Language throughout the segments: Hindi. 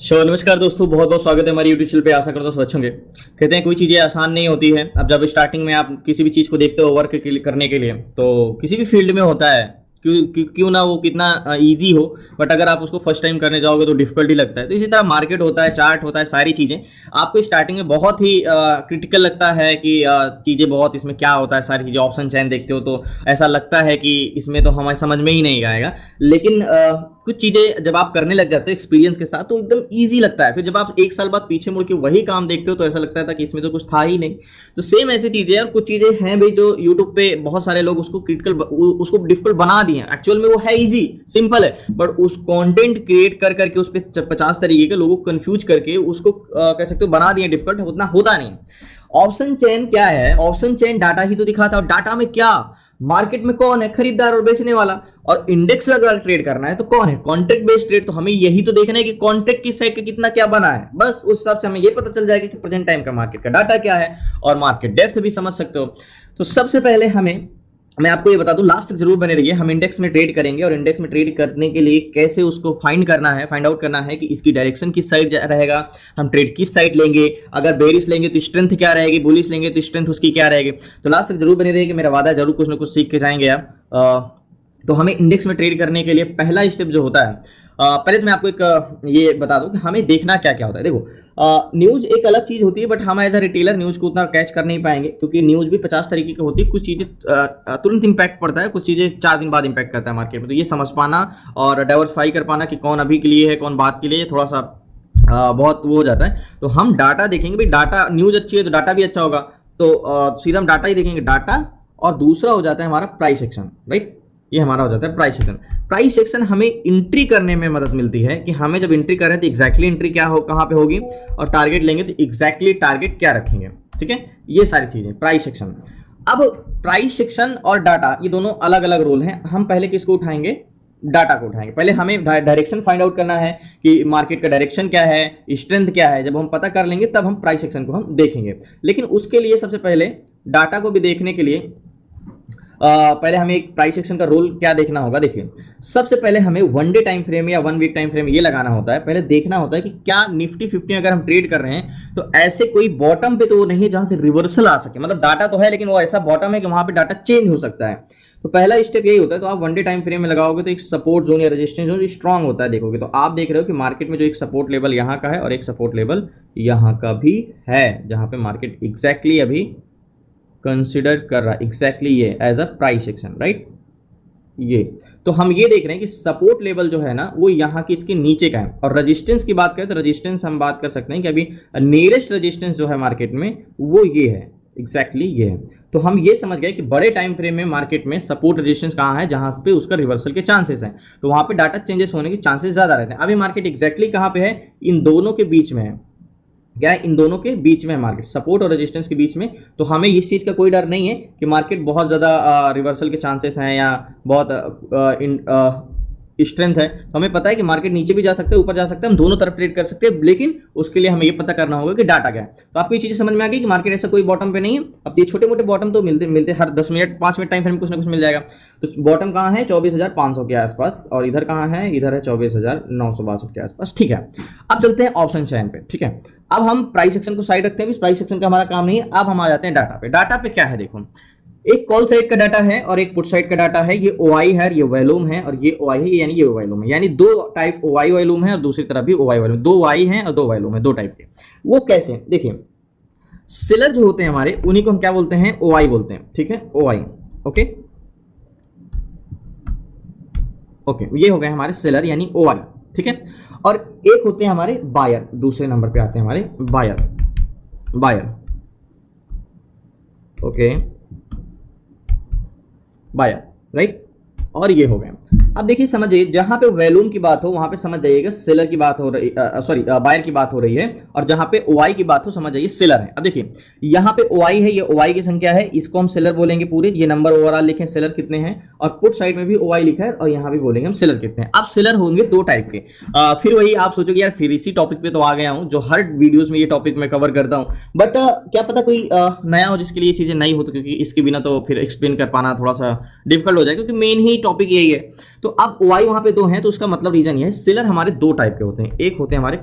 नमस्कार दोस्तों, बहुत बहुत स्वागत है हमारी यूट्यूब चैनल पे। आशा करता हूँ स्वच्छ होंगे। कहते हैं कोई चीज़ें आसान नहीं होती है। अब जब स्टार्टिंग में आप किसी भी चीज़ को देखते हो वर्क करने के लिए, तो किसी भी फील्ड में होता है, क्यों ना वो कितना इजी हो, बट अगर आप उसको फर्स्ट टाइम करने जाओगे तो डिफिकल्ट ही लगता है। तो इसी तरह मार्केट होता है, चार्ट होता है, सारी चीज़ें आपको स्टार्टिंग में बहुत ही क्रिटिकल लगता है कि चीज़ें बहुत इसमें क्या होता है, सारी चीज़ें ऑप्शन चैन देखते हो तो ऐसा लगता है कि इसमें तो हमें समझ में ही नहीं आएगा। लेकिन कुछ चीज़ें जब आप करने लग जाते हो एक्सपीरियंस के साथ तो एकदम ईजी लगता है। फिर जब आप एक साल बाद पीछे मुड़ के वही काम देखते हो तो ऐसा लगता था कि इसमें तो कुछ था ही नहीं। तो सेम ऐसी चीज़ें और कुछ चीज़ें हैं भाई जो यूट्यूब पे बहुत सारे लोग उसको क्रिटिकल, उसको डिफिकल्ट बना दिए हैं। एक्चुअल में वो है इजी, सिंपल है, बट उस कंटेंट क्रिएट कर करके उस पर 50 तरीके के लोगों को कंफ्यूज करके उसको कह सकते हो बना दिए डिफिकल्ट। उतना होता नहीं। ऑप्शन चेन क्या है? ऑप्शन चेन डाटा ही तो दिखाता है। डाटा में क्या, मार्केट में कौन है खरीदार और बेचने वाला, और इंडेक्स अगर ट्रेड करना है तो कौन है कॉन्ट्रैक्ट बेस्ड ट्रेड। तो हमें यही तो देखना है कि कॉन्ट्रैक्ट की साइड का कितना क्या बना है। बस उस हिसाब से हमें ये पता चल जाएगा कि प्रेजेंट टाइम का मार्केट का डाटा क्या है, और मार्केट डेप्थ भी समझ सकते हो। तो सबसे पहले मैं आपको ये बता दूं, लास्ट तक जरूर बने रहिए। हम इंडेक्स में ट्रेड करेंगे और इंडेक्स में ट्रेड करने के लिए कैसे उसको फाइंड आउट करना है कि इसकी डायरेक्शन किस साइड रहेगा, हम ट्रेड किस साइड लेंगे, अगर बेरिश लेंगे तो स्ट्रेंथ क्या रहेगी, बुलिश लेंगे तो स्ट्रेंथ उसकी क्या रहेगी। तो लास्ट तक जरूर बने रहिए, मेरा वादा जरूर कुछ ना कुछ सीख के जाएंगे आप। तो हमें इंडेक्स में ट्रेड करने के लिए पहला स्टेप जो होता है, पहले तो मैं आपको एक ये बता दूं कि हमें देखना क्या क्या होता है। देखो, न्यूज एक अलग चीज होती है, बट हम एज अ रिटेलर न्यूज को उतना कैच कर नहीं पाएंगे, क्योंकि न्यूज भी 50 तरीके की होती है। कुछ चीजें तुरंत इंपैक्ट पड़ता है, कुछ चीजें 4 दिन बाद इंपैक्ट करता है मार्केट में। तो ये समझ पाना और डाइवर्सिफाई कर पाना कि कौन अभी के लिए है कौन बात के लिए, थोड़ा सा बहुत वो हो जाता है। तो हम डाटा देखेंगे भाई, डाटा न्यूज अच्छी है तो डाटा भी अच्छा होगा, तो सीधा हम डाटा ही देखेंगे, डाटा। और दूसरा हो जाता है हमारा प्राइस सेक्शन, राइट। ये हमारा हो जाता है प्राइस सेक्शन। प्राइस सेक्शन हमें एंट्री करने में मदद मिलती है कि हमें जब एंट्री कर रहे हैं तो एग्जैक्टली एंट्री क्या हो, कहां पे होगी, और टारगेट लेंगे तो एग्जैक्टली टारगेट क्या रखेंगे। ठीक है, ये सारी चीजें प्राइस सेक्शन। अब प्राइस सेक्शन और डाटा ये दोनों अलग अलग रोल हैं। हम पहले किसको उठाएंगे? डाटा को उठाएंगे। पहले हमें डायरेक्शन फाइंड आउट करना है कि मार्केट का डायरेक्शन क्या है, स्ट्रेंथ क्या है। जब हम पता कर लेंगे तब हम प्राइस सेक्शन को हम देखेंगे। लेकिन उसके लिए सबसे पहले डाटा को भी देखने के लिए पहले हमें एक प्राइस सेक्शन का रोल क्या देखना होगा। देखिए, सबसे पहले हमें 1 डे टाइम फ्रेम या 1 वीक टाइम फ्रेम ये लगाना होता है। पहले देखना होता है कि क्या निफ्टी 50 अगर हम ट्रेड कर रहे हैं तो ऐसे कोई बॉटम पे तो वो नहीं है जहां से रिवर्सल आ सके। मतलब डाटा तो है लेकिन वो ऐसा बॉटम है कि वहां पे डाटा चेंज हो सकता है। तो पहला स्टेप यही होता है। तो आप 1 डे टाइम फ्रेम में लगाओगे तो एक सपोर्ट जोन या रेजिस्टेंस जोन स्ट्रांग होता है। देखोगे तो आप देख रहे हो कि मार्केट में जो एक सपोर्ट लेवल यहाँ का है और एक सपोर्ट लेवल यहाँ का भी है, जहां पे मार्केट एग्जैक्टली अभी कंसिडर कर रहा है, एग्जैक्टली ये as a price section, right. ये तो हम ये देख रहे हैं कि सपोर्ट लेवल जो है ना वो यहाँ की इसके नीचे का है। और रेजिस्टेंस की बात करें तो रेजिस्टेंस हम बात कर सकते हैं कि अभी नियरेस्ट रेजिस्टेंस जो है मार्केट में वो ये है, एग्जैक्टली ये है। तो हम ये समझ गए कि बड़े टाइम फ्रेम में मार्केट में सपोर्ट रेजिस्टेंस कहाँ है, जहां पे उसका रिवर्सल के चांसेस हैं, तो वहां पे डाटा चेंजेस होने के चांसेस ज्यादा रहते हैं। अभी मार्केट एग्जैक्टली कहाँ पे है? इन दोनों के बीच में है। क्या है? इन दोनों के बीच में मार्केट, सपोर्ट और रेजिस्टेंस के बीच में। तो हमें इस चीज का कोई डर नहीं है कि मार्केट बहुत ज्यादा रिवर्सल के चांसेस हैं या बहुत स्ट्रेंथ है। तो हमें पता है कि मार्केट नीचे भी जा सकते हैं, ऊपर जा सकते हैं, हम दोनों तरफ ट्रेड कर सकते हैं। लेकिन उसके लिए हमें ये पता करना होगा कि डाटा क्या है। तो आपको ये चीजें समझ में आ गई कि मार्केट ऐसा कोई बॉटम पे नहीं है। अब ये छोटे मोटे बॉटम तो मिलते हर 10 मिनट 5 मिनट टाइम फ्रेम कुछ ना कुछ मिल जाएगा। तो बॉटम कहाँ है? 24,500 के आसपास, और इधर कहाँ है? इधर है 24,962 के आसपास। ठीक है, अब चलते हैं ऑप्शन चैन पे। ठीक है, अब हम प्राइस सेक्शन को साइड रखते हैं, प्राइस सेक्शन का हमारा काम नहीं है। अब हम आ जाते हैं डाटा पे। डाटा पे क्या है? देखो, एक कॉल साइड का डाटा है और एक पुट साइड का डाटा है। ये ओआई है, ये वॉल्यूम है, और ये ओआई है, यानी ये वॉल्यूम है। यानी दो टाइप ओआई वॉल्यूम है और दूसरी तरफ भी ओआई वॉल्यूम। दो वाई है और दो वॉल्यूम है, दो टाइप के। वो कैसे? देखिए, सेलर जो होते हैं हमारे, उन्हीं को हम क्या बोलते हैं? ओआई बोलते हैं। ठीक है, ओआई। ओके ओके, ये हो गए हमारे सेलर यानी ओआई। ठीक है, और एक होते हैं हमारे बायर, दूसरे नंबर पे आते हैं हमारे बायर। Okay, buyer, right. और ये हो गए। अब देखिए, समझिए, जहां पे वॉल्यूम की बात हो वहां पे समझ जाइएगा सेलर की बात हो रही, सॉरी बायर की बात हो रही है। और जहां पे ओआई की बात हो समझ जाइए सेलर है। अब देखिए, यहाँ पे ओआई है, ये ओआई की संख्या है, इसको हम सेलर बोलेंगे पूरे। ये नंबर ओवरऑल लिखें सेलर कितने हैं, और पुट साइड में भी ओआई लिखा है और यहाँ भी बोलेंगे हम सेलर कितने हैं। अब सेलर होंगे दो टाइप के। फिर वही आप सोचोगे यार फिर इसी टॉपिक पे तो आ गया हूँ जो हर वीडियोज में ये टॉपिक मैं कवर करता हूँ। बट क्या पता कोई नया हो जिसके लिए चीजें नहीं हो, तो क्योंकि इसके बिना तो फिर एक्सप्लेन कर पाना थोड़ा सा डिफिकल्ट हो जाएगा, क्योंकि मेन ही टॉपिक यही है। तो अब वाई वहां पे दो हैं, तो उसका मतलब रीजन ये है, सेलर हमारे दो टाइप के होते हैं, एक होते हैं हमारे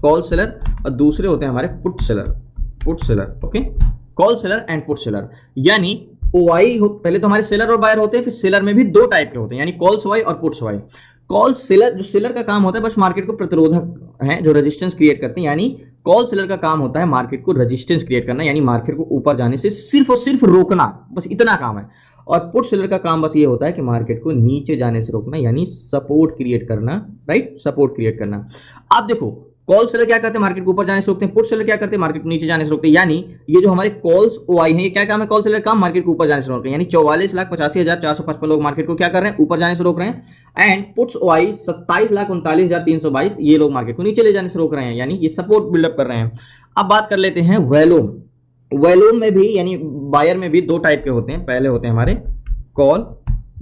कॉल सेलर और दूसरे होते हैं हमारे put seller. Okay, call seller and put seller. यानी ओवाई पहले तो हमारे सेलर और बायर होते हैं, फिर सेलर में भी दो टाइप के होते हैं, यानी कॉल्स वाई और पुट्स वाई। कॉल सेलर, जो सेलर का काम होता है बस मार्केट को प्रतिरोधक है, जो रेजिस्टेंस क्रिएट करते हैं, यानी कॉल सेलर का काम होता है मार्केट को रेजिस्टेंस क्रिएट करना, यानी मार्केट को ऊपर जाने से सिर्फ और सिर्फ रोकना, बस इतना काम है। और पुट सेलर का काम बस ये होता है कि मार्केट को नीचे जाने से रोकना, यानी सपोर्ट क्रिएट करना, राइट, सपोर्ट क्रिएट करना। अब देखो कॉल सेलर क्या करते हैं, मार्केट को ऊपर जाने से रोकते हैं, पुट सेलर क्या करते हैं, मार्केट को नीचे जाने से रोकते हैं। यानी ये जो हमारे कॉल्स ओआई हैं, ये क्या काम है, कॉल सेलर काम मार्केट को ऊपर जाने से रोकते हैं, यानी 44,85,455 लोग मार्केट को क्या कर रहे हैं, ऊपर जाने से रोक रहे हैं। एंड पुट्स ओआई 27,39,322 ये लोग मार्केट को नीचे ले जाने से रोक रहे हैं, यानी ये सपोर्ट बिल्डअप कर रहे हैं। अब बात कर लेते हैं वैलोम में भी, यानी बायर में भी दो टाइप के होते हैं, पहले होते हैं हमारे कॉल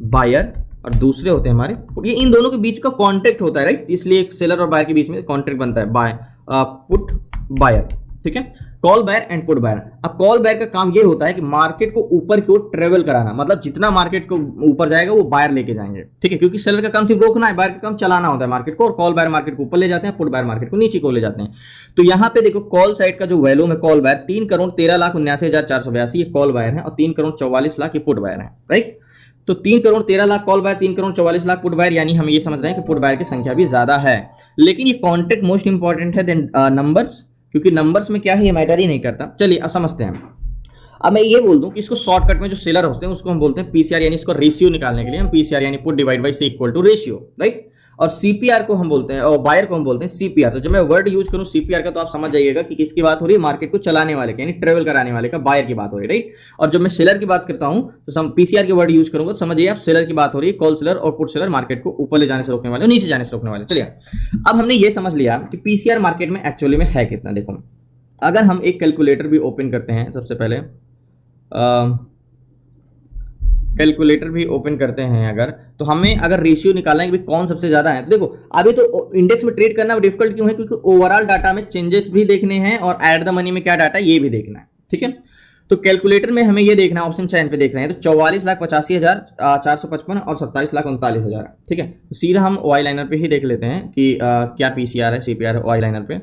बायर और दूसरे होते हैं हमारे, ये इन दोनों के बीच का कॉन्ट्रैक्ट होता है, राइट, इसलिए सेलर और बायर के बीच में कॉन्ट्रैक्ट बनता है, बाय पुट बायर, ठीक है, call buyer and put buyer. अब कॉल बायर का काम ये होता है कि मार्केट को ऊपर की ओर ट्रेवल कराना, मतलब जितना मार्केट को ऊपर जाएगा वो बायर लेके जाएंगे, ठीक है, क्योंकि सेलर का काम सिर्फ रोकना है, बायर का काम चलाना होता है मार्केट को, और कॉल बायर मार्केट को ऊपर ले जाते हैं, पुट बायर मार्केट को नीचे को ले जाते हैं। तो यहाँ पे देखो कॉल साइड का जो वैल्यूम है कॉल बायर 3,13,79,482 ये कॉल बायर है, और 3,44,00,000 ये पुट बायर है, राइट। तो 3,13,00,000 कॉल बायर, 3,44,00,000 पुट बायर, यानी हम ये समझ रहे हैं कि पुट बायर की संख्या भी ज्यादा है। लेकिन ये कॉन्ट्रैक्ट मोस्ट इंपॉर्टेंट है देन नंबर्स, क्योंकि नंबर्स में क्या है ये मैटर ही नहीं करता। चलिए अब समझते हैं। अब मैं ये बोल दूं कि इसको शॉर्टकट में जो सेलर होते हैं उसको हम बोलते हैं पीसीआर, यानी इसको रेशियो निकालने के लिए हम पीसीआर यानी put divide by C equal to ratio, right. और सीपीआर को हम बोलते हैं, और बायर को हम बोलते हैं सीपीआर। तो जब मैं वर्ड यूज करूं सीपीआर का तो आप समझ जाइएगा कि किसकी बात हो रही है, मार्केट को चलाने वाले का, यानी ट्रेवल कराने वाले का, बायर की बात हो रही है, राइट। और जब मैं सेलर की बात करता हूं तो पीसीआर के वर्ड यूज करूंगा तो समझिए आप सेलर की बात हो रही है, कॉल सेलर और पुट सेलर मार्केट को ऊपर ले जाने से रोकने वाले, नीचे जाने से रोकने वाले। चलिए अब हमने ये समझ लिया कि पीसीआर मार्केट में एक्चुअली में है कितना। देखो अगर हम एक कैलकुलेटर भी ओपन करते हैं, सबसे पहले कैलकुलेटर भी ओपन करते हैं अगर, तो हमें अगर रेशियो निकालना है कि कौन सबसे ज्यादा है, तो देखो अभी तो इंडेक्स में ट्रेड करना डिफिकल्ट क्यों है, क्योंकि ओवरऑल डाटा में चेंजेस भी देखने हैं और एट द मनी में क्या डाटा है ये भी देखना है, ठीक है। तो कैलकुलेटर में हमें ये देखना है, ऑप्शन चयन पे देख रहे हैं, तो 44,85,455 और 27,39,000, ठीक है। तो सीधा हम वाई लाइनर पे ही देख लेते हैं कि क्या पीसीआर है, सीपीआर है वाई लाइनर पे।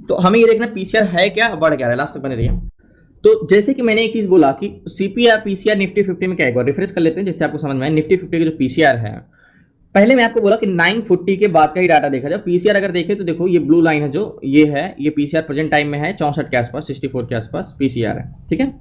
तो हमें ये देखना पीसीआर है क्या, बढ़ क्या रहा है, लास्ट तक बने रहिए। तो जैसे कि मैंने एक चीज बोला कि सीपीआर पीसीआर निफ्टी 50 में क्या, एक बार रिफ्रेश कर लेते हैं जिससे आपको समझ में आए। निफ्टी 50 का जो पीसीआर है, पहले मैं आपको बोला कि 940 के बाद का ही डाटा देखा जाए। पीसीआर अगर देखें तो देखो ये ब्लू लाइन है जो ये है, ये पीसीआर प्रेजेंट टाइम में है 64 के आसपास, 64 के आसपास पीसीआर है, ठीक है।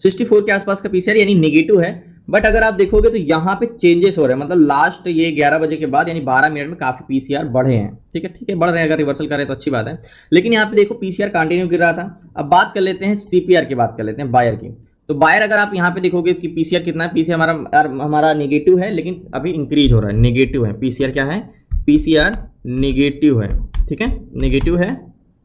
64 के आसपास का पीसीआर यानी नेगेटिव है। बट अगर आप देखोगे तो यहाँ पे चेंजेस हो रहे हैं, मतलब लास्ट ये 11 बजे के बाद यानी 12 मिनट में काफी पीसीआर बढ़े हैं, ठीक है बढ़ रहे हैं, अगर रिवर्सल करें तो अच्छी बात है। लेकिन यहाँ पे देखो पीसीआर कंटिन्यू गिर रहा था। अब बात कर लेते हैं सीपीआर की, बात कर लेते हैं बायर की। तो बायर अगर आप यहाँ पे देखोगे कि पीसीआर कितना है, पीसीआर हमारा नेगेटिव है, लेकिन अभी इंक्रीज हो रहा है, नेगेटिव है पीसीआर, क्या है पीसीआर नेगेटिव है, ठीक है, नेगेटिव है,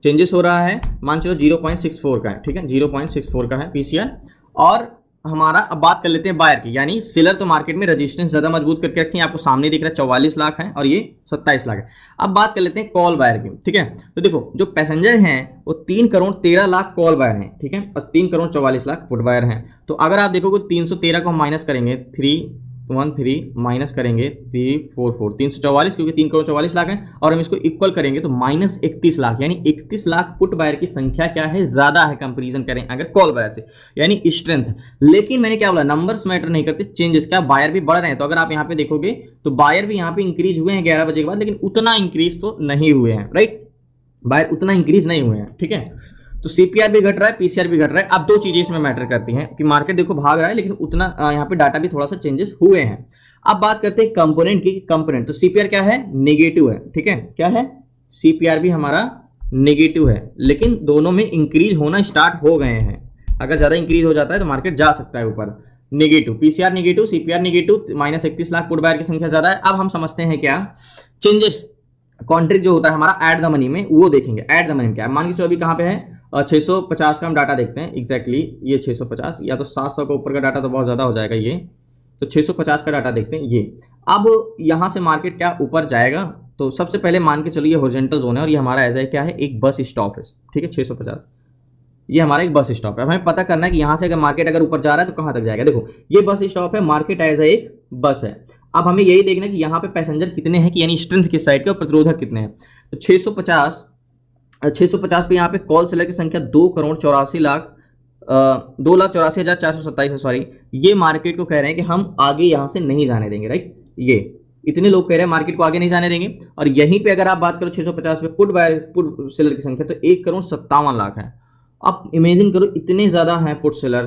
चेंजेस हो रहा है, मान चलो 0.64 का है, ठीक है 0.64 का है पीसीआर। और हमारा अब बात कर लेते हैं बायर की, यानी सेलर तो मार्केट में रेजिस्टेंस ज्यादा मजबूत करके रखे हैं, आपको सामने दिख रहा है 44 लाख है और ये 27 लाख है। अब बात कर लेते हैं कॉल बायर की, ठीक है। तो देखो जो पैसेंजर हैं वो 3,13,00,000 कॉल बायर हैं, ठीक है, और 3,44,00,000 पुट बायर हैं। तो अगर आप देखोगे 313 को हम माइनस करेंगे 313 माइनस करेंगे 344, 344 क्योंकि 3,44 लाख है, और हम इसको इक्वल करेंगे तो माइनस 31 लाख, यानी 31 लाख पुट बायर की संख्या क्या है, ज्यादा है कंपैरिजन करें अगर कॉल बायर से, यानी स्ट्रेंथ। लेकिन मैंने क्या बोला, नंबर्स मैटर नहीं करते, चेंजेस, क्या बायर भी बढ़ रहे हैं। तो अगर आप यहाँ पे देखोगे तो बायर भी यहाँ पे इंक्रीज हुए हैं 11 बजे के बाद, लेकिन उतना इंक्रीज तो नहीं हुए हैं, राइट, बायर उतना इंक्रीज नहीं हुए हैं, ठीक है। तो सीपीआर भी घट रहा है, पीसीआर भी घट रहा है। अब दो चीजें इसमें मैटर करती हैं कि मार्केट देखो भाग रहा है, लेकिन उतना यहाँ पे डाटा भी थोड़ा सा चेंजेस हुए हैं। अब बात करते हैं कंपोनेंट की, कंपोनेंट तो सीपीआर क्या है, नेगेटिव है, ठीक है, क्या है सीपीआर भी हमारा नेगेटिव है, लेकिन दोनों में इंक्रीज होना स्टार्ट हो गए हैं। अगर ज्यादा इंक्रीज हो जाता है तो मार्केट जा सकता है ऊपर। Negative PCR negative, CPR negative, minus 31 lakh put buyer की संख्या ज्यादा है। अब हम समझते हैं क्या चेंजेस, कॉन्ट्रैक्ट जो होता है हमारा एट द मनी में, वो देखेंगे एट द मनी में क्या है। मान के चलो अभी कहाँ पे है 650 का हम डाटा देखते हैं एग्जैक्टली, ये 650 या तो 700 का ऊपर का डाटा तो बहुत ज़्यादा हो जाएगा ये, तो 650 का डाटा देखते हैं ये। अब यहाँ से मार्केट क्या ऊपर जाएगा, तो सबसे पहले मान के चलो ये हॉरिजॉन्टल जोन है और ये हमारा ऐसा है क्या है, एक बस स्टॉप है, ठीक है 650 ये हमारा एक बस स्टॉप है। हमें पता करना है कि यहाँ से अगर मार्केट अगर ऊपर जा रहा है तो कहाँ तक जाएगा। देखो ये बस स्टॉप है, मार्केट एज एक बस है। अब हमें यही देखना है कि यहाँ पे पैसेंजर कितने हैं, कि यानी स्ट्रेंथ किस साइड के और प्रतिरोधक कितने हैं। तो 650 पे यहाँ पे कॉल सेलर की संख्या 2,84,427 है, सॉरी। ये मार्केट को कह रहे हैं कि हम आगे यहाँ से नहीं जाने देंगे, राइट। ये इतने लोग कह रहे हैं मार्केट को आगे नहीं जाने देंगे। और यहीं पे अगर आप बात करो 650 पे पुट सेलर की संख्या, तो 1,57,00,000 है। अब इमेजिन करो इतने ज्यादा हैं put seller,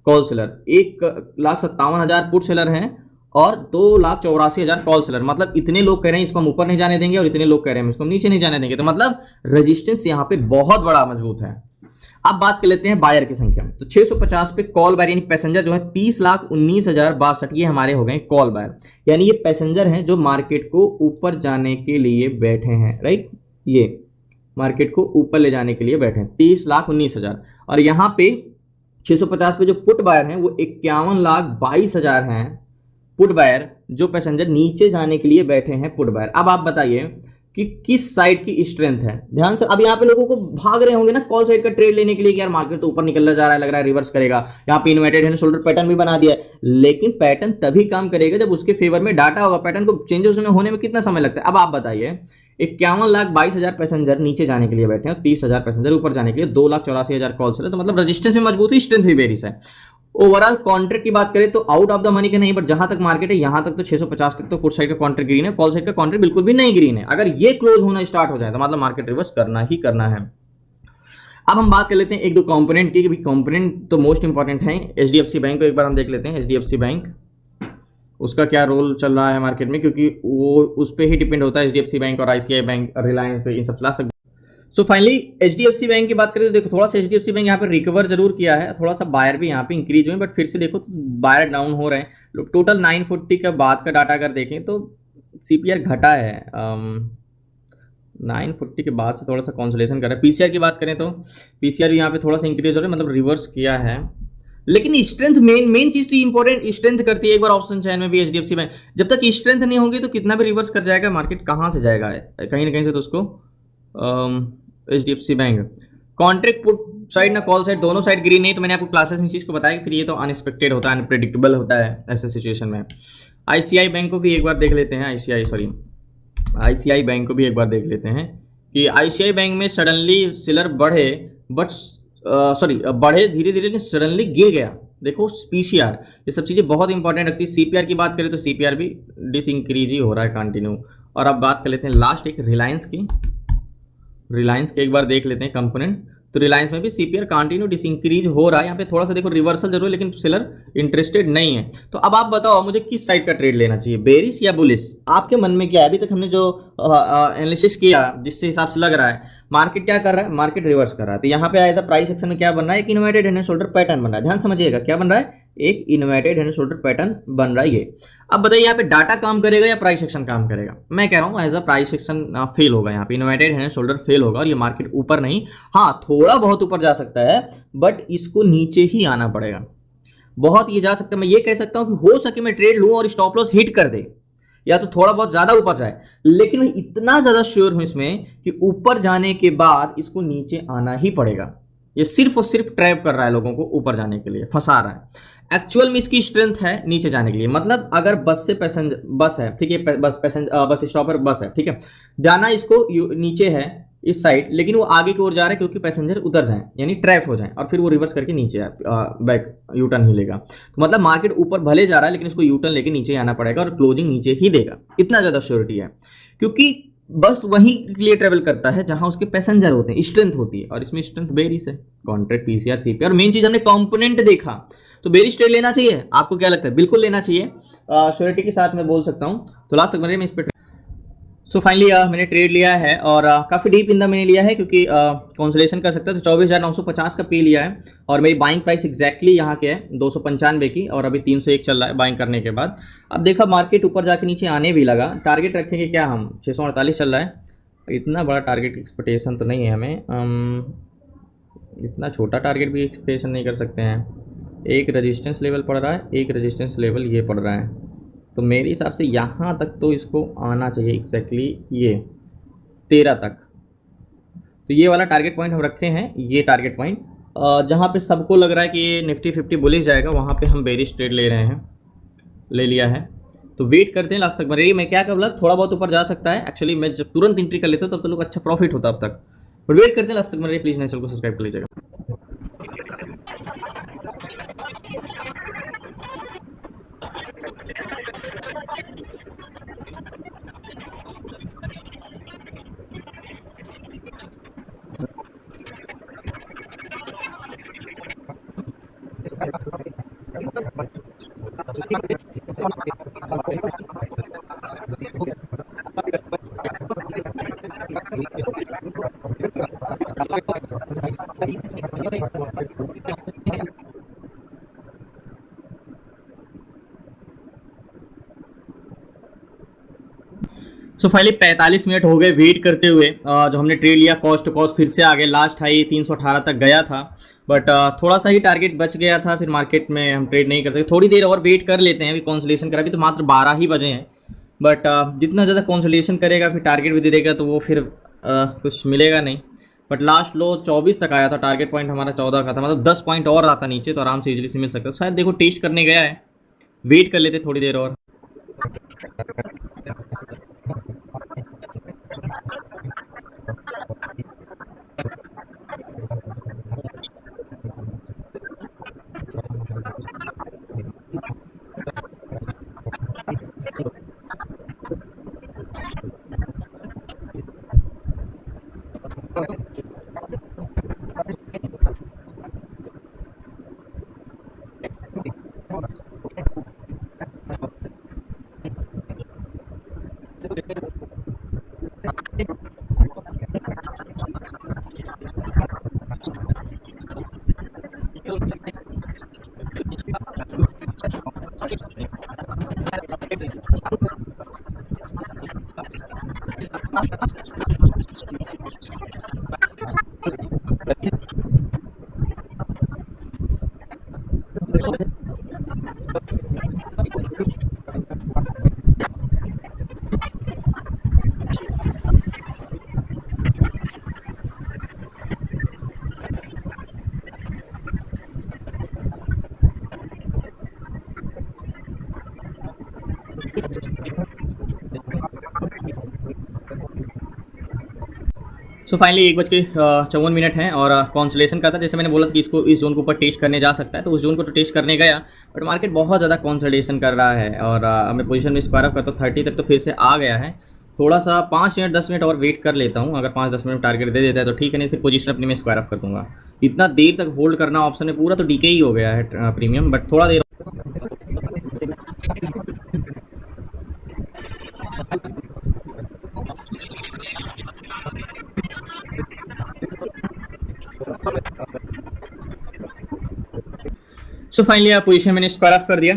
call seller 1,57,000 put seller हैं और 2,84,000 कॉल सेलर। मतलब इतने लोग कह रहे हैं इसको हम ऊपर नहीं जाने देंगे और इतने लोग कह रहे हैं इसको हम नीचे नहीं जाने देंगे। तो मतलब रेजिस्टेंस यहाँ पे बहुत बड़ा मजबूत है। अब बात कर लेते हैं बायर की संख्या। तो 650 पे कॉल बायर यानी पैसेंजर जो है 30,19,062, ये हमारे हो गए कॉल बायर, यानी ये पैसेंजर हैं जो मार्केट को ऊपर जाने के लिए बैठे हैं, राइट। ये मार्केट को ऊपर ले जाने के लिए बैठे हैं 30,19,000। और यहाँ पे 650 पे जो पुट बायर हैं वो 51,22,000 हैं पुट बायर, जो पैसेंजर नीचे जाने के लिए बैठे हैं पुट बायर। अब आप बताइए कि किस साइड की स्ट्रेंथ है। ध्यान से, अब यहाँ पे लोगों को भाग रहे होंगे ना कॉल साइड का ट्रेड लेने के लिए कि यार मार्केट तो ऊपर निकलना जा रहा है, लग रहा है रिवर्स करेगा। यहाँ पे इन्वर्टेड हैंड शोल्डर पैटर्न भी बना दिया है, लेकिन पैटर्न तभी काम करेगा जब उसके फेवर में डाटा होगा। पैटर्न को चेंजेस में होने में कितना समय लगता है। अब आप बताइए 51,22,000 पैसेंजर नीचे जाने के लिए बैठे हैं और 30,000 पैसेंजर ऊपर जाने के लिए, 2,84,000 कॉल से, तो मतलब रेजिस्टेंस भी मजबूत है, स्ट्रेंथ भी बेरिस है। ओवरऑल कॉन्ट्रैक्ट की बात करें तो आउट ऑफ द मनी के नहीं, बट जहां तक मार्केट है यहां तक तो 650 तक तो पुट साइड का कॉन्ट्रैक्ट ग्रीन है, कॉल साइड का कॉन्ट्रैक्ट बिल्कुल भी नहीं ग्रीन है। अगर ये क्लोज होना स्टार्ट हो जाए तो मतलब मार्केट रिवर्स करना ही करना है। अब हम बात कर लेते हैं एक दो कंपोनेंट की, कंपोनेंट तो मोस्ट इंपॉर्टेंट है। एचडीएफसी बैंक को एक बार हम देख लेते हैं। एचडीएफसी बैंक, उसका क्या रोल चल रहा है मार्केट में, क्योंकि वो उस पर ही डिपेंड होता है। एचडीएफसी बैंक और आईसीआई बैंक, रिलायंस पे, इन सब class. So finally HDFC bank की बात करें तो देखो थोड़ा सा एचडीएफसी बैंक यहाँ पे रिकवर जरूर किया है, थोड़ा सा बायर भी यहाँ पे इंक्रीज हुए, बट फिर से देखो तो बायर डाउन हो रहे हैं। टोटल 940 के बाद का डाटा अगर देखें तो सीपीआर घटा है, 940 के बाद से थोड़ा सा कॉन्सोलेशन कर रहा है। पीसीआर की बात करें तो पीसीआर भी यहाँ पे थोड़ा सा इंक्रीज हो रहा है, मतलब रिवर्स किया है। लेकिन स्ट्रेंथ मेन चीज तो इंपॉर्टेंट स्ट्रेंथ करती है। एक बार ऑप्शन चैन में भी एचडीएफसी बैंक, जब तक स्ट्रेंथ नहीं होगी तो कितना भी रिवर्स कर जाएगा मार्केट, कहाँ से जाएगा कहीं ना कहीं से, तो उसको HDFC bank contract put side ना कॉल साइड दोनों साइड ग्रीन नहीं। तो मैंने आपको क्लासेस में चीज को बताया कि फिर ये तो अनएक्सपेक्टेड होता है, अनप्रेडिक्टेबल होता है ऐसे सिचुएशन में। आईसीआई बैंक को भी एक बार देख लेते हैं। आईसीआई बैंक को भी एक बार देख लेते हैं कि आईसीआई बैंक में सडनली सेलर बढ़े, बट बढ़े धीरे धीरे सडनली गिर गया। देखो पीसीआर, ये सब चीज़ें बहुत इंपॉर्टेंट रखती है। सीपीआर की बात करें तो सीपीआर भी डिस इंक्रीज ही हो रहा है कंटिन्यू। और अब बात कर लेते हैं लास्ट एक रिलायंस की। रिलायंस के एक बार देख लेते हैं कंपोनेंट। तो रिलायंस में भी सीपीआर कंटिन्यू डिसइंक्रीज हो रहा है। यहाँ पे थोड़ा सा देखो रिवर्सल जरूर है, लेकिन सेलर इंटरेस्टेड नहीं है। तो अब आप बताओ मुझे किस साइड का ट्रेड लेना चाहिए, बेरिश या बुलिश? आपके मन में क्या है? अभी तक हमने जो एनालिसिस किया जिससे हिसाब से लग रहा है मार्केट क्या कर रहा है, मार्केट रिवर्स कर रहा है। तो यहाँ पे एज अ प्राइस एक्शन में क्या बन रहा है, एक inverted head and shoulder pattern बन रहा है। ध्यान समझिएगा क्या बन रहा है, एक inverted head and shoulder pattern बन रहा है ये। अब बताइए यहाँ पे डाटा काम करेगा या प्राइस एक्शन काम करेगा? मैं कह रहा हूँ as a price action fail होगा। यहाँ पे inverted head and shoulder fail होगा और ये मार्केट ऊपर नहीं, हाँ थोड़ा बहुत ऊपर जा सकता है, बट इसको नीचे ही आना पड़ेगा। बहुत ये जा सकता है, मैं ये कह सकता हूँ कि हो सके मैं ट्रेड लूँ और स्टॉप लॉस हिट कर दे, या तो थोड़ा बहुत ज्यादा ऊपर जाए, लेकिन मैं इतना ज्यादा श्योर हूं इसमें कि ऊपर जाने के बाद इसको नीचे आना ही पड़ेगा। ये सिर्फ और सिर्फ ट्रैप कर रहा है लोगों को, ऊपर जाने के लिए फंसा रहा है। एक्चुअल में इसकी स्ट्रेंथ है नीचे जाने के लिए। मतलब अगर बस से पैसेंजर, बस है ठीक है, बस स्टॉपर बस है ठीक है, जाना इसको नीचे है इस साइड, लेकिन वो आगे की ओर जा रहा है क्योंकि पैसेंजर उतर जाए, यानी ट्रैप हो जाए, और फिर वो रिवर्स करके नीचे आए, बैक यू टर्न ही लेगा। तो मतलब मार्केट ऊपर भले जा रहा है, लेकिन इसको यू टर्न लेके नीचे आना पड़ेगा और क्लोजिंग नीचे ही देगा। इतना ज्यादा श्योरिटी है, क्योंकि बस वहीं के लिए ट्रेवल करता है जहां उसके पैसेंजर होते हैं, स्ट्रेंथ होती है, और इसमें स्ट्रेंथ बेरिस है, कॉन्ट्रैक्ट, पीसीआर, सीपीआर। मेन चीज हमने कंपोनेंट देखा, तो बेरिश ट्रेड लेना चाहिए। आपको क्या लगता है? बिल्कुल लेना चाहिए, श्योरिटी के साथ मैं बोल सकता हूं। तो लास्ट तक में इस पर सो फाइनली मैंने ट्रेड लिया है और काफ़ी डीप इन द मैंने लिया है, क्योंकि कंसोलेशन कर सकता है। तो 24,950 का पे लिया है और मेरी बाइंग प्राइस एग्जैक्टली यहाँ के है 295 की, और अभी 301 चल रहा है बाइंग करने के बाद। अब देखा मार्केट ऊपर जाके नीचे आने भी लगा। टारगेट रखेंगे क्या हम, 648 चल रहा है, इतना बड़ा टारगेट एक्सपेक्टेशन तो नहीं है हमें, इतना छोटा टारगेट भी एक्सपेक्टेशन नहीं कर सकते हैं। एक रेजिस्टेंस लेवल पड़ रहा है, एक रेजिस्टेंस लेवल ये पड़ रहा है, तो मेरे हिसाब से यहाँ तक तो इसको आना चाहिए एग्जैक्टली ये 13 तक। तो ये वाला टारगेट पॉइंट हम रखे हैं, ये टारगेट पॉइंट जहाँ पे सबको लग रहा है कि ये निफ्टी 50 बुलिश जाएगा, वहाँ पे हम बेरिश ट्रेड ले रहे हैं, ले लिया है। तो वेट करते हैं लास्ट तक बने रहिए। मैं क्या बोला, थोड़ा बहुत ऊपर जा सकता है एक्चुअली, मैं जब तुरंत एंट्री कर लेता हूँ तब तो लोग अच्छा प्रॉफिट होता अब तक, बट वेट करते हैं लास्ट तक बने रहिए। प्लीज नए चैनल को सब्सक्राइब कर लीजिएगा। सो फाइनली 45 मिनट हो गए वेट करते हुए। जो हमने ट्रेड लिया कॉस्ट टू कॉस्ट फिर से आ गए, लास्ट हाई 318 तक गया था, बट थोड़ा सा ही टारगेट बच गया था, फिर मार्केट में हम ट्रेड नहीं कर सकते। थोड़ी देर और वेट कर लेते हैं, अभी कॉन्सोलेशन करा, अभी तो मात्र 12 ही बजे हैं, बट जितना ज़्यादा कॉन्सोलेशन करेगा फिर टारगेट भी दे देगा तो वो फिर कुछ मिलेगा नहीं। बट लास्ट लो 24 तक आया था, टारगेट पॉइंट हमारा 14 का था, मतलब 10 पॉइंट और आता नीचे तो आराम से इजीली से मिल सकता है। शायद देखो टेस्ट करने गया है, वेट कर लेते थोड़ी देर और। सो फाइनली 1:54 है और कॉन्सोलेशन का था, जैसे मैंने बोला था कि इसको इस जोन के ऊपर टेस्ट करने जा सकता है, तो उस जोन को तो टेस्ट करने गया, बट मार्केट बहुत ज़्यादा कॉन्सोलेशन कर रहा है और मैं पोजीशन में स्क्वायर अप करता हूँ 30 तक तो फिर से आ गया है। थोड़ा सा 5 मिनट 10 मिनट और वेट कर लेता हूँ, अगर 5-10 मिनट टारगेट दे देता है तो ठीक है, नहीं फिर पोजीशन अपनी में स्क्वायर अप कर दूंगा। इतना देर तक होल्ड करना ऑप्शन है, पूरा तो डीके ही हो गया है प्रीमियम, बट थोड़ा देर। सो फाइनली पोजीशन मैंने स्क्वायर ऑफ कर दिया,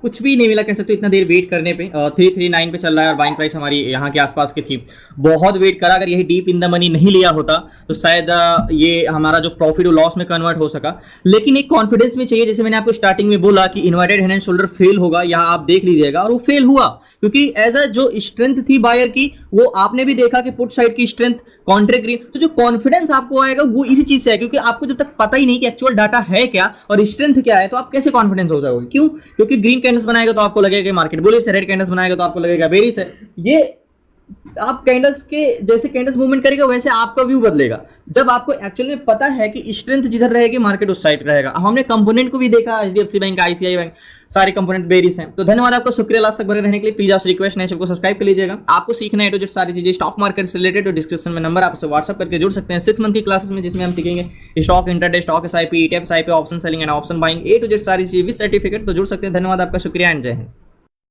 कुछ भी नहीं मिला कह सकते इतना देर वेट करने पे। 339 पे चल रहा है और बाइंग प्राइस हमारी यहाँ के आसपास की थी, बहुत वेट करा। अगर यही डीप इन द मनी नहीं लिया होता तो शायद ये हमारा जो प्रॉफिट वो लॉस में कन्वर्ट हो सका, लेकिन एक कॉन्फिडेंस में चाहिए। जैसे मैंने आपको स्टार्टिंग में बोला कि inverted head and shoulder fail होगा, यहाँ आप देख लीजिएगा, और वो फेल हुआ क्योंकि एज अ जो स्ट्रेंथ थी बायर की, वो आपने भी देखा कि पुट साइड की स्ट्रेंथ कॉन्ट्रैक्ट ग्रीन, तो जो कॉन्फिडेंस आपको आएगा वो इसी चीज से है, क्योंकि आपको जब तक पता ही नहीं कि एक्चुअल डाटा है क्या और स्ट्रेंथ क्या है तो आप कैसे कॉन्फिडेंस हो जाओगे। क्यों? क्योंकि ग्रीन कैंडल्स बनाएगा तो आपको लगेगा कि मार्केट बुलिश है, रेड कैंडल्स बनाएगा तो आपको लगेगा बेरिश है। ये आप कैंडल्स के जैसे कैंडल्स मूवमेंट करेगा वैसे आपका व्यू बदलेगा। जब आपको एक्चुअली में पता है कि स्ट्रेंथ जिधर रहेगी मार्केट उस साइड रहेगा। हमने कंपोनेंट को भी देखा, एचडीएफसी बैंक, आईसीआई बैंक, सारे कंपोनेंट बेरिश हैं। तो धन्यवाद आपका, शुक्रिया लास्ट तक बने रहने के लिए। प्लीज आपसे रिक्वेस्ट है सबको सब्सक्राइब कर लीजिएगा। आपको सीखना है तो सारी चीजें स्टॉक मार्केट से रिलेटेड, तो डिस्क्रिप्शन में नंबर आपसे व्हाट्सअप करके जुड़ सकते हैं 6 मंथ की क्लासेस में, जिसमें हम सीखेंगे stock intraday, stock SIP, ETF, SIP, option selling and option buying, A to Z सारी चीज विद सर्टिफिकेट। तो जुड़ सकते हैं। धन्यवाद आपका, शुक्रिया एंड जय हिंद।